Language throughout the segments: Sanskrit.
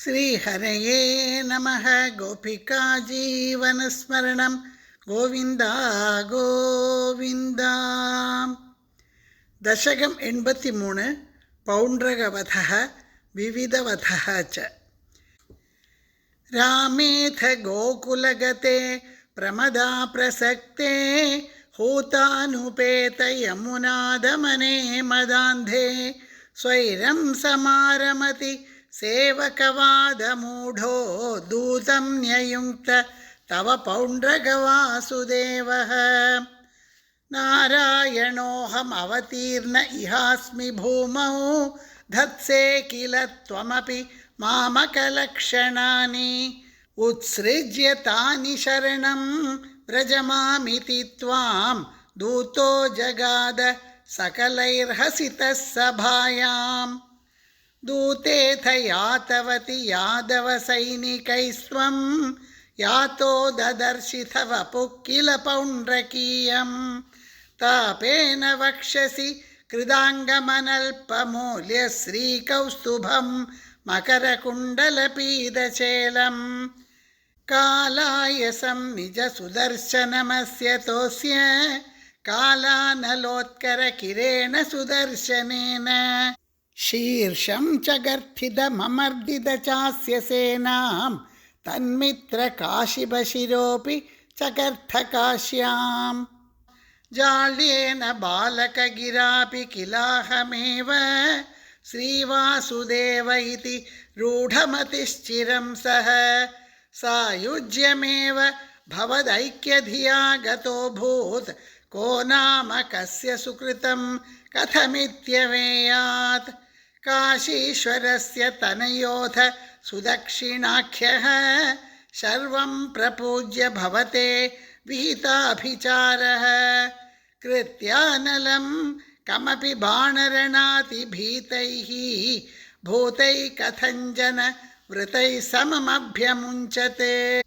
ശ്രീഹരയേ നമഃ. ഗോപികാ ജീവനസ്മരണം ഗോവിന്ദ ഗോവിന്ദ. ദശകം 83. പൗണ്ഡ്രകവധഃ വിവിധവധഃ ച. രാമേഥ ഗോകുലഗതേ പ്രമദാ പ്രസക്തേ ഹൂതാനുപേത യമുനാദമനേ മദാന്ധേ സ്വൈരം സമാരമതി സേവകവാദമൂഢോ ദൂതം ന്യയുങ്ക്ത തവ പൗണ്ഡ്രകവാസുദേവഃ. നാരായണോഹം അവതീർണ ഇഹാസ്മി ഭൂമൗ ധത്സേ കില ത്വമപി മാമകലക്ഷണാനി ഉത്സൃജ്യ താനി ശരണം വ്രജമാമിതി ത്വാം ദൂതോ ജഗാദ സകലൈർഹസിതഃ സഭായാം. दूतेऽथ यातवति यादवसैनिकैस्त्वं यातो ददर्शिथ वपुः किल पौण्ड्रकीयं. तापेन वक्षसि कृदाङ्गमनल्पमूल्यश्रीकौस्तुभं मकरकुण्डलपीतचेलं. कालायसं निजसुदर्शनमस्य तोस्य कालानलोत्करकिरेण सुदर्शनेन. शीर्षं च गर्थितममर्दित चास्य सेनां तन्मित्रकाशिबशिरोऽपि चकर्थकाश्यां. जाड्येन बालकगिरापि किलाहमेव श्रीवासुदेव इति रूढमतिश्चिरं सः. सायुज्यमेव भवदैक्यधिया गतोऽभूत् को नाम कस्य सुकृतं कथमित्यवेयात्. काशीश्वरस्य तनयोऽथ सुदक्षिणाख्यः शर्वं प्रपूज्य भवते विहिताभिचारः. कृत्यानलं कमपि बाणरणातिभीतैः भूतैः कथञ्चन वृतैः सममभ्यमुञ्चते.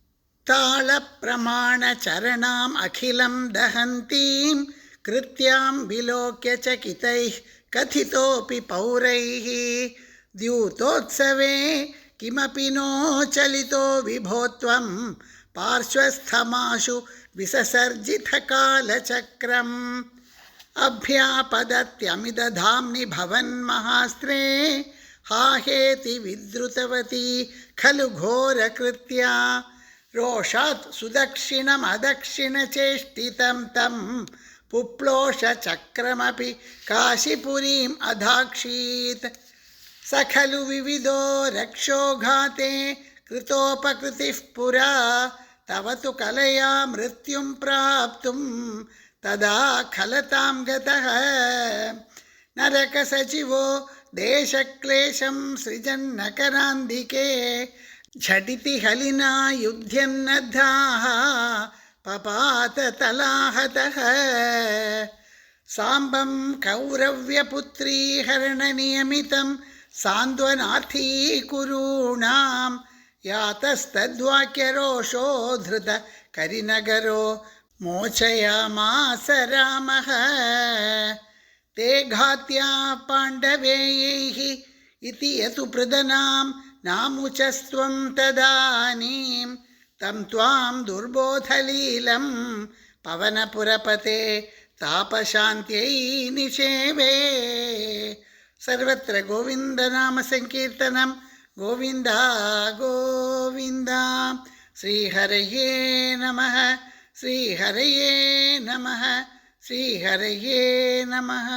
तालप्रमाणचरणाम् अखिलं दहन्तीं कृत्यां विलोक्य चकितैः कथितोऽपि पौरैः. द्यूतोत्सवे किमपि नो चलितो विभो त्वं पार्श्वस्थमाशु विससर्जितकालचक्रम्. अभ्यापदत्यमिदधाम्नि भवन्महास्त्रे हाहेति विद्रुतवती खलु घोरकृत्या. रोषात् सुदक्षिणमदक्षिणचेष्टितं तं पुप्लोषचक्रमपि काशीपुरीम् अधाक्षीत्. स खलु विविधो रक्षोघाते कृतोपकृतिः पुरा तव तु कलया मृत्युं प्राप्तुं तदा खलतां गतः. नरकसचिवो देशक्लेशं सृजन्नकरान्धिके झटिति हलिना युध्यन्नद्धाः पपात तलाहतः. साम्बं कौरव्यपुत्री हरणनियमितं सान्त्वनार्थी कुरूणां यातस्तद्वाक्यरोषो धृत करिनगरो मोचयामास रामः. ते घात्या पाण्डवेयैः इति यतु पृदनां नामुचस्त्वं तदानीं तं त्वां दुर्बोधलीलं पवनपुरपते तापशान्त्यै निषेवे. सर्वत्र गोविन्दनामसङ्कीर्तनं गोविन्द गोविन्द. श्रीहरये नमः श्रीहरये नमः श्रीहरये नमः.